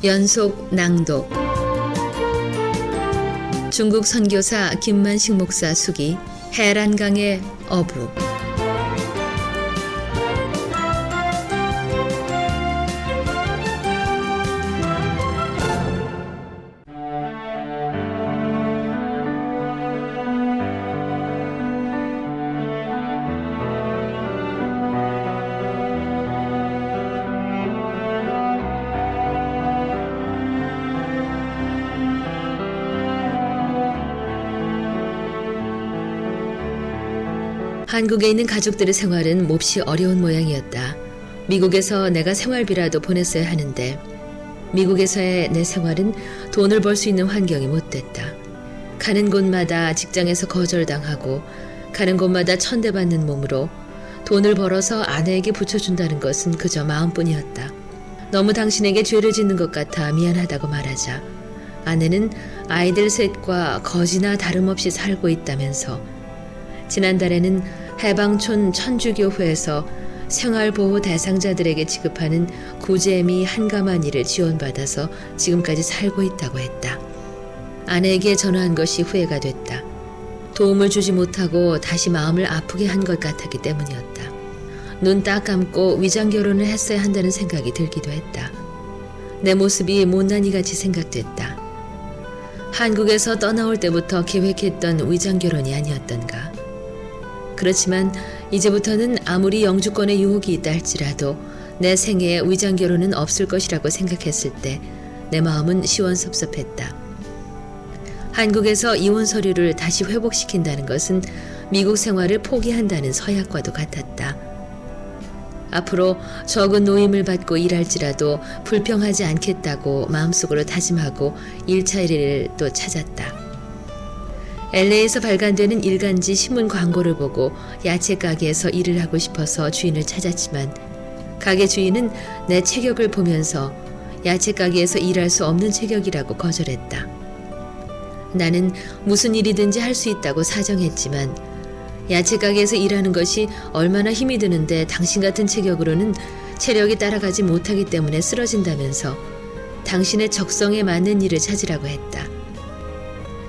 연속 낭독. 중국 선교사 김만식 목사 수기 해란강의 어부. 한국에 있는 가족들의 생활은 몹시 어려운 모양이었다. 미국에서 내가 생활비라도 보냈어야 하는데 미국에서의 내 생활은 돈을 벌 수 있는 환경이 못 됐다. 가는 곳마다 직장에서 거절당하고 가는 곳마다 천대받는 몸으로 돈을 벌어서 아내에게 붙여준다는 것은 그저 마음뿐이었다. 너무 당신에게 죄를 짓는 것 같아 미안하다고 말하자 아내는 아이들 셋과 거지나 다름없이 살고 있다면서 지난달에는 해방촌 천주교회에서 생활보호 대상자들에게 지급하는 구제미 한가마니를 지원받아서 지금까지 살고 있다고 했다. 아내에게 전화한 것이 후회가 됐다. 도움을 주지 못하고 다시 마음을 아프게 한 것 같았기 때문이었다. 눈 딱 감고 위장 결혼을 했어야 한다는 생각이 들기도 했다. 내 모습이 못난이같이 생각됐다. 한국에서 떠나올 때부터 계획했던 위장 결혼이 아니었던가. 그렇지만 이제부터는 아무리 영주권의 유혹이 있다 할지라도 내 생애에 위장 결혼은 없을 것이라고 생각했을 때 내 마음은 시원섭섭했다. 한국에서 이혼 서류를 다시 회복시킨다는 것은 미국 생활을 포기한다는 서약과도 같았다. 앞으로 적은 노임을 받고 일할지라도 불평하지 않겠다고 마음속으로 다짐하고 일차 일을 또 찾았다. LA에서 발간되는 일간지 신문 광고를 보고 야채 가게에서 일을 하고 싶어서 주인을 찾았지만 가게 주인은 내 체격을 보면서 야채 가게에서 일할 수 없는 체격이라고 거절했다. 나는 무슨 일이든지 할 수 있다고 사정했지만 야채 가게에서 일하는 것이 얼마나 힘이 드는데 당신 같은 체격으로는 체력이 따라가지 못하기 때문에 쓰러진다면서 당신의 적성에 맞는 일을 찾으라고 했다.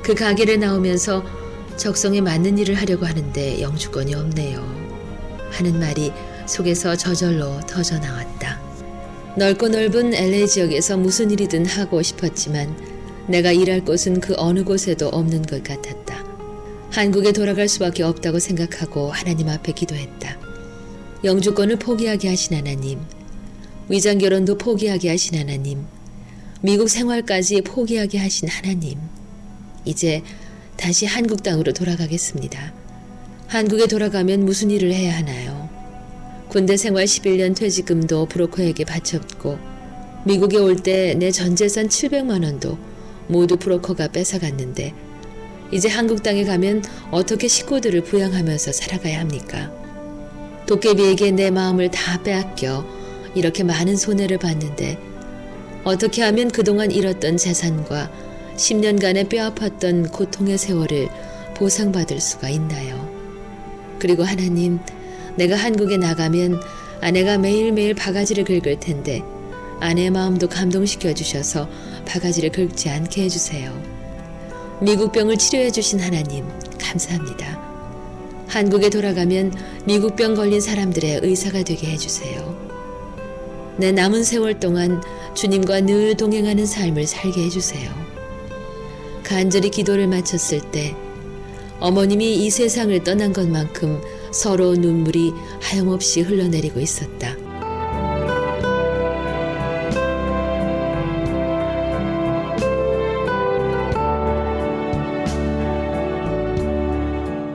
그 가게를 나오면서 적성에 맞는 일을 하려고 하는데 영주권이 없네요 하는 말이 속에서 저절로 터져나왔다. 넓고 넓은 LA 지역에서 무슨 일이든 하고 싶었지만 내가 일할 곳은 그 어느 곳에도 없는 것 같았다. 한국에 돌아갈 수밖에 없다고 생각하고 하나님 앞에 기도했다. 영주권을 포기하게 하신 하나님, 위장결혼도 포기하게 하신 하나님, 미국 생활까지 포기하게 하신 하나님, 이제 다시 한국 땅으로 돌아가겠습니다. 한국에 돌아가면 무슨 일을 해야 하나요? 군대 생활 11년 퇴직금도 브로커에게 바쳤고 미국에 올 때 내 전 재산 700만 원도 모두 브로커가 뺏어갔는데 이제 한국 땅에 가면 어떻게 식구들을 부양하면서 살아가야 합니까? 도깨비에게 내 마음을 다 빼앗겨 이렇게 많은 손해를 봤는데 어떻게 하면 그동안 잃었던 재산과 10년간의 뼈아팠던 고통의 세월을 보상받을 수가 있나요? 그리고 하나님, 내가 한국에 나가면 아내가 매일매일 바가지를 긁을 텐데 아내의 마음도 감동시켜 주셔서 바가지를 긁지 않게 해주세요. 미국 병을 치료해 주신 하나님, 감사합니다. 한국에 돌아가면 미국 병 걸린 사람들의 의사가 되게 해주세요. 내 남은 세월 동안 주님과 늘 동행하는 삶을 살게 해주세요. 간절히 기도를 마쳤을 때 어머님이 이 세상을 떠난 것만큼 서러운 눈물이 하염없이 흘러내리고 있었다.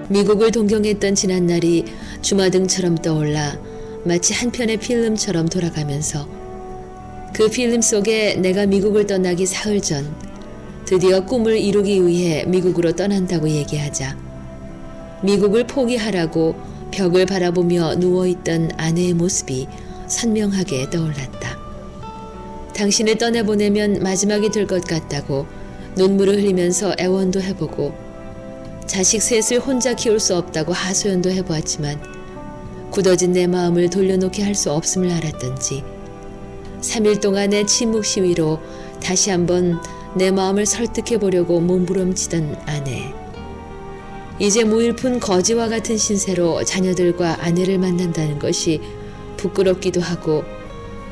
미국을 동경했던 지난날이 주마등처럼 떠올라 마치 한 편의 필름처럼 돌아가면서 그 필름 속에 내가 미국을 떠나기 사흘 전 드디어 꿈을 이루기 위해 미국으로 떠난다고 얘기하자 미국을 포기하라고 벽을 바라보며 누워있던 아내의 모습이 선명하게 떠올랐다. 당신을 떠내보내면 마지막이 될 것 같다고 눈물을 흘리면서 애원도 해보고 자식 셋을 혼자 키울 수 없다고 하소연도 해보았지만 굳어진 내 마음을 돌려놓게 할 수 없음을 알았던지 3일 동안의 침묵 시위로 다시 한번 내 마음을 설득해 보려고 몸부림치던 아내. 이제 무일푼 거지와 같은 신세로 자녀들과 아내를 만난다는 것이 부끄럽기도 하고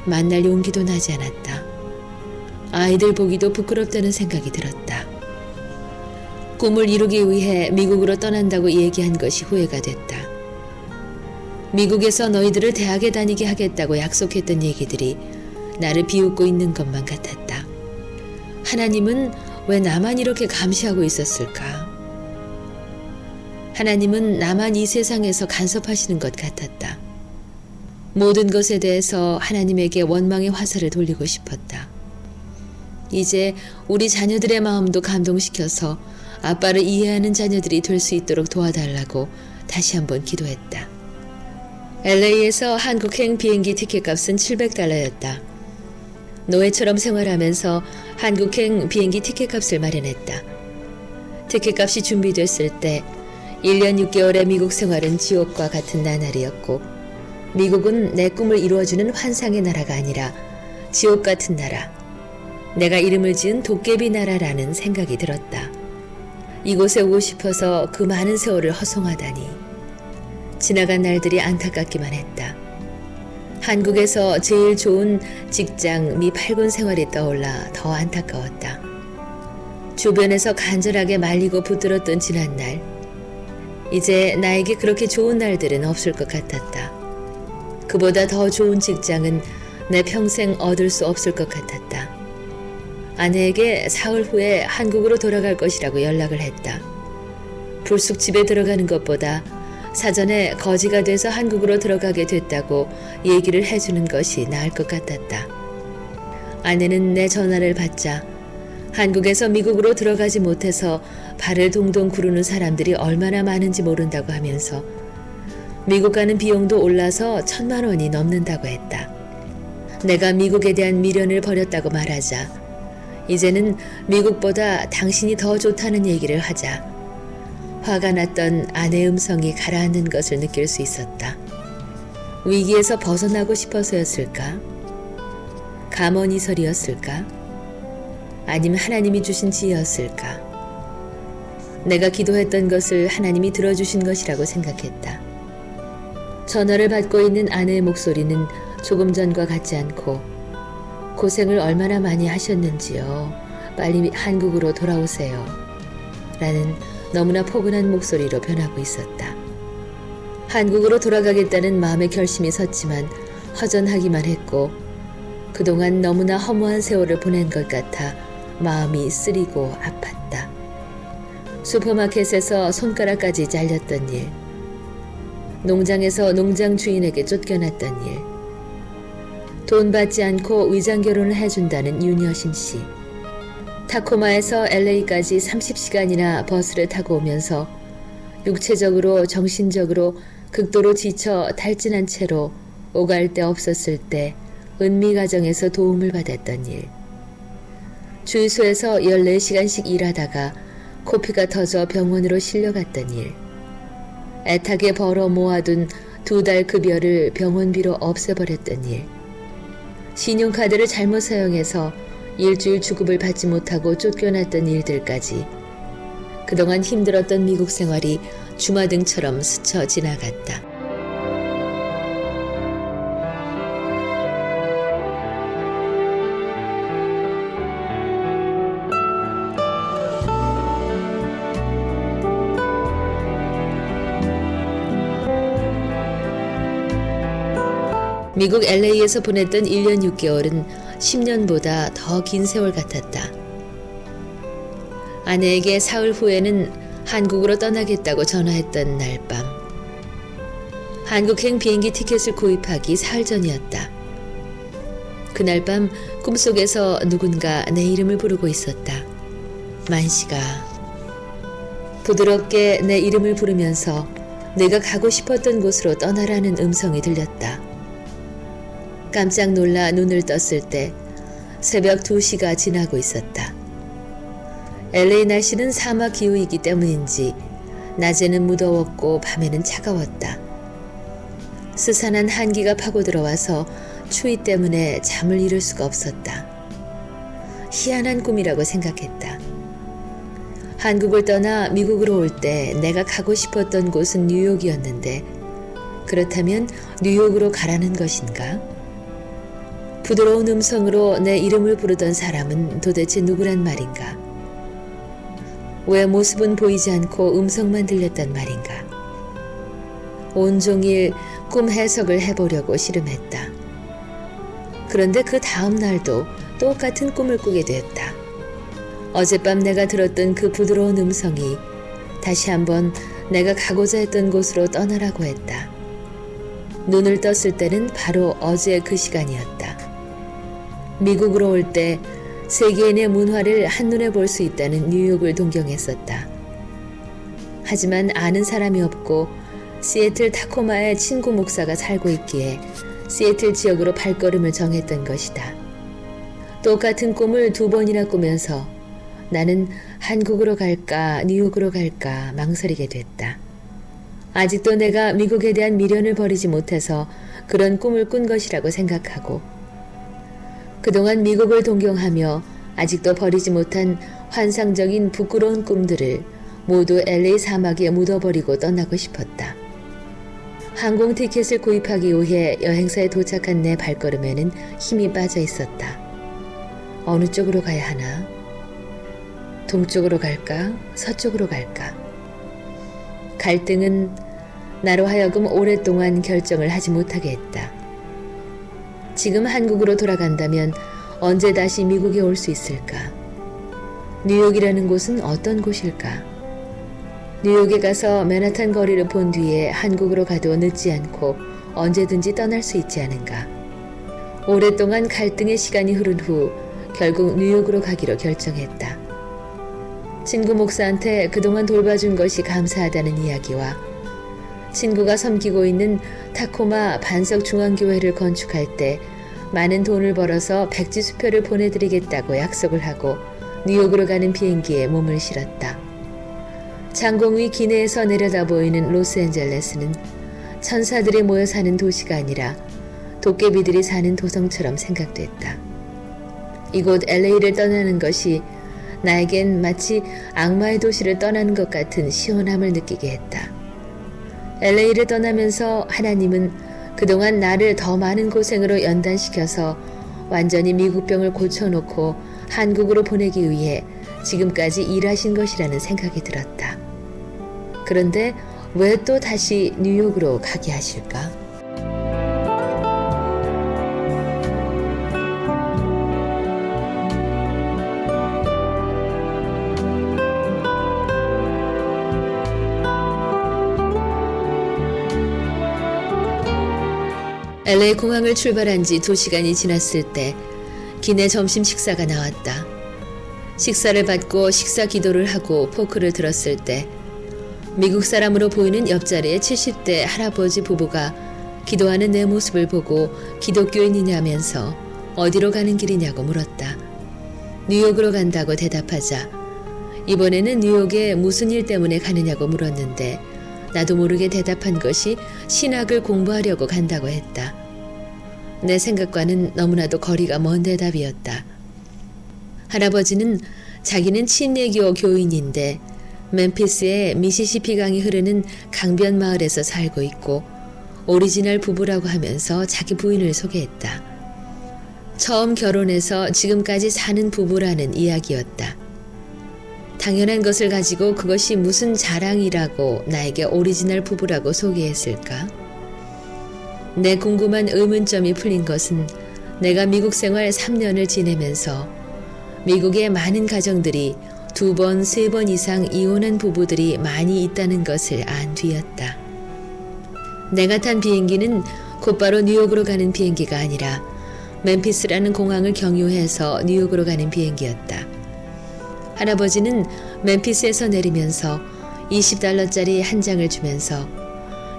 만날 용기도 나지 않았다. 아이들 보기도 부끄럽다는 생각이 들었다. 꿈을 이루기 위해 미국으로 떠난다고 얘기한 것이 후회가 됐다. 미국에서 너희들을 대학에 다니게 하겠다고 약속했던 얘기들이 나를 비웃고 있는 것만 같았다. 하나님은 왜 나만 이렇게 감시하고 있었을까? 하나님은 나만 이 세상에서 간섭하시는 것 같았다. 모든 것에 대해서 하나님에게 원망의 화살을 돌리고 싶었다. 이제 우리 자녀들의 마음도 감동시켜서 아빠를 이해하는 자녀들이 될 수 있도록 도와달라고 다시 한번 기도했다. LA에서 한국행 비행기 티켓값은 $700였다. 노예처럼 생활하면서 한국행 비행기 티켓값을 마련했다. 티켓값이 준비됐을 때 1년 6개월의 미국 생활은 지옥과 같은 나날이었고 미국은 내 꿈을 이루어주는 환상의 나라가 아니라 지옥 같은 나라, 내가 이름을 지은 도깨비 나라라는 생각이 들었다. 이곳에 오고 싶어서 그 많은 세월을 허송하다니. 지나간 날들이 안타깝기만 했다. 한국에서 제일 좋은 직장 미 8군 생활이 떠올라 더 안타까웠다. 주변에서 간절하게 말리고 붙들었던 지난날, 이제 나에게 그렇게 좋은 날들은 없을 것 같았다. 그보다 더 좋은 직장은 내 평생 얻을 수 없을 것 같았다. 아내에게 사흘 후에 한국으로 돌아갈 것이라고 연락을 했다. 불쑥 집에 들어가는 것보다 사전에 거지가 돼서 한국으로 들어가게 됐다고 얘기를 해주는 것이 나을 것 같았다. 아내는 내 전화를 받자 한국에서 미국으로 들어가지 못해서 발을 동동 구르는 사람들이 얼마나 많은지 모른다고 하면서 미국 가는 비용도 올라서 1,000만 원이 넘는다고 했다. 내가 미국에 대한 미련을 버렸다고 말하자 이제는 미국보다 당신이 더 좋다는 얘기를 하자 화가 났던 아내의 음성이 가라앉는 것을 느낄 수 있었다. 위기에서 벗어나고 싶어서였을까? 감언이설이었을까? 아니면 하나님이 주신 지혜였을까? 내가 기도했던 것을 하나님이 들어주신 것이라고 생각했다. 전화를 받고 있는 아내의 목소리는 조금 전과 같지 않고 고생을 얼마나 많이 하셨는지요. 빨리 한국으로 돌아오세요. 라는 너무나 포근한 목소리로 변하고 있었다. 한국으로 돌아가겠다는 마음의 결심이 섰지만 허전하기만 했고 그동안 너무나 허무한 세월을 보낸 것 같아 마음이 쓰리고 아팠다. 슈퍼마켓에서 손가락까지 잘렸던 일, 농장에서 농장 주인에게 쫓겨났던 일, 돈 받지 않고 위장 결혼을 해준다는 윤여신 씨, 타코마에서 LA까지 30시간이나 버스를 타고 오면서 육체적으로 정신적으로 극도로 지쳐 탈진한 채로 오갈 데 없었을 때 은미 가정에서 도움을 받았던 일, 주유소에서 14시간씩 일하다가 코피가 터져 병원으로 실려갔던 일, 애타게 벌어 모아둔 2달 급여를 병원비로 없애버렸던 일, 신용카드를 잘못 사용해서 일주일 주급을 받지 못하고 쫓겨났던 일들까지 그동안 힘들었던 미국 생활이 주마등처럼 스쳐 지나갔다. 미국 LA에서 보냈던 1년 6개월은 10년보다 더 긴 세월 같았다. 아내에게 사흘 후에는 한국으로 떠나겠다고 전화했던 날 밤. 한국행 비행기 티켓을 구입하기 사흘 전이었다. 그날 밤 꿈속에서 누군가 내 이름을 부르고 있었다. 만시가. 부드럽게 내 이름을 부르면서 내가 가고 싶었던 곳으로 떠나라는 음성이 들렸다. 깜짝 놀라 눈을 떴을 때 새벽 2시가 지나고 있었다. LA 날씨는 사막 기후이기 때문인지 낮에는 무더웠고 밤에는 차가웠다. 스산한 한기가 파고 들어와서 추위 때문에 잠을 이룰 수가 없었다. 희한한 꿈이라고 생각했다. 한국을 떠나 미국으로 올 때 내가 가고 싶었던 곳은 뉴욕이었는데 그렇다면 뉴욕으로 가라는 것인가? 부드러운 음성으로 내 이름을 부르던 사람은 도대체 누구란 말인가? 왜 모습은 보이지 않고 음성만 들렸단 말인가? 온종일 꿈 해석을 해보려고 씨름했다. 그런데 그 다음 날도 똑같은 꿈을 꾸게 되었다. 어젯밤 내가 들었던 그 부드러운 음성이 다시 한번 내가 가고자 했던 곳으로 떠나라고 했다. 눈을 떴을 때는 바로 어제 그 시간이었다. 미국으로 올 때 세계인의 문화를 한눈에 볼 수 있다는 뉴욕을 동경했었다. 하지만 아는 사람이 없고 시애틀 타코마에 친구 목사가 살고 있기에 시애틀 지역으로 발걸음을 정했던 것이다. 똑같은 꿈을 2번이나 꾸면서 나는 한국으로 갈까 뉴욕으로 갈까 망설이게 됐다. 아직도 내가 미국에 대한 미련을 버리지 못해서 그런 꿈을 꾼 것이라고 생각하고 그동안 미국을 동경하며 아직도 버리지 못한 환상적인 부끄러운 꿈들을 모두 LA 사막에 묻어버리고 떠나고 싶었다. 항공 티켓을 구입하기 위해 여행사에 도착한 내 발걸음에는 힘이 빠져 있었다. 어느 쪽으로 가야 하나? 동쪽으로 갈까? 서쪽으로 갈까? 갈등은 나로 하여금 오랫동안 결정을 하지 못하게 했다. 지금 한국으로 돌아간다면 언제 다시 미국에 올 수 있을까? 뉴욕이라는 곳은 어떤 곳일까? 뉴욕에 가서 맨하탄 거리를 본 뒤에 한국으로 가도 늦지 않고 언제든지 떠날 수 있지 않은가? 오랫동안 갈등의 시간이 흐른 후 결국 뉴욕으로 가기로 결정했다. 친구 목사한테 그동안 돌봐준 것이 감사하다는 이야기와 친구가 섬기고 있는 타코마 반석 중앙교회를 건축할 때 많은 돈을 벌어서 백지수표를 보내드리겠다고 약속을 하고 뉴욕으로 가는 비행기에 몸을 실었다. 장공 위 기내에서 내려다 보이는 로스앤젤레스는 천사들이 모여 사는 도시가 아니라 도깨비들이 사는 도성처럼 생각됐다. 이곳 LA를 떠나는 것이 나에겐 마치 악마의 도시를 떠나는 것 같은 시원함을 느끼게 했다. LA를 떠나면서 하나님은 그동안 나를 더 많은 고생으로 연단시켜서 완전히 미국병을 고쳐놓고 한국으로 보내기 위해 지금까지 일하신 것이라는 생각이 들었다. 그런데 왜 또 다시 뉴욕으로 가게 하실까? LA 공항을 출발한 지 2시간이 지났을 때 기내 점심 식사가 나왔다. 식사를 받고 식사 기도를 하고 포크를 들었을 때 미국 사람으로 보이는 옆자리에 70대 할아버지 부부가 기도하는 내 모습을 보고 기독교인이냐면서 어디로 가는 길이냐고 물었다. 뉴욕으로 간다고 대답하자 이번에는 뉴욕에 무슨 일 때문에 가느냐고 물었는데 나도 모르게 대답한 것이 신학을 공부하려고 간다고 했다. 내 생각과는 너무나도 거리가 먼 대답이었다. 할아버지는 자기는 친례교 교인인데 멤피스의 미시시피 강이 흐르는 강변 마을에서 살고 있고 오리지널 부부라고 하면서 자기 부인을 소개했다. 처음 결혼해서 지금까지 사는 부부라는 이야기였다. 당연한 것을 가지고 그것이 무슨 자랑이라고 나에게 오리지널 부부라고 소개했을까? 내 궁금한 의문점이 풀린 것은 내가 미국 생활 3년을 지내면서 미국의 많은 가정들이 2번, 3번 이상 이혼한 부부들이 많이 있다는 것을 안 뒤였다. 내가 탄 비행기는 곧바로 뉴욕으로 가는 비행기가 아니라 멤피스라는 공항을 경유해서 뉴욕으로 가는 비행기였다. 할아버지는 멤피스에서 내리면서 $20짜리 한 장을 주면서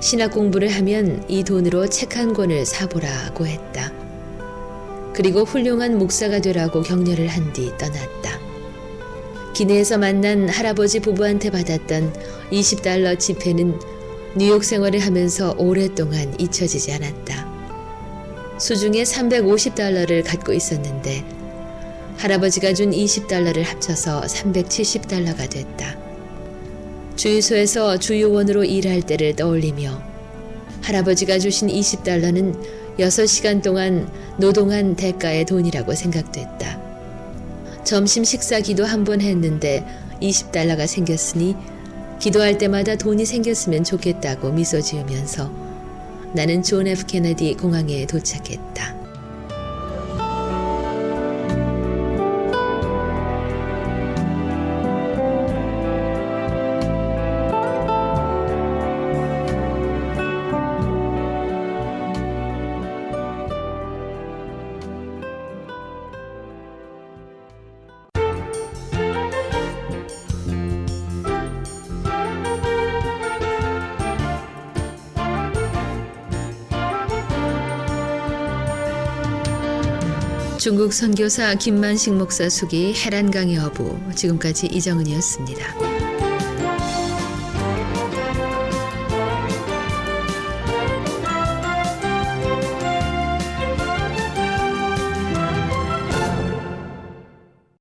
신학 공부를 하면 이 돈으로 책 한 권을 사보라고 했다. 그리고 훌륭한 목사가 되라고 격려를 한 뒤 떠났다. 기내에서 만난 할아버지 부부한테 받았던 $20 지폐는 뉴욕 생활을 하면서 오랫동안 잊혀지지 않았다. 수중에 $350를 갖고 있었는데 할아버지가 준 20달러를 합쳐서 370달러가 됐다. 주유소에서 주유원으로 일할 때를 떠올리며 할아버지가 주신 20달러는 6시간 동안 노동한 대가의 돈이라고 생각됐다. 점심 식사 기도 한 번 했는데 20달러가 생겼으니 기도할 때마다 돈이 생겼으면 좋겠다고 미소 지으면서 나는 존 F 케네디 공항에 도착했다. 중국 선교사 김만식 목사 수기 해란강의 어부, 지금까지 이정은이었습니다.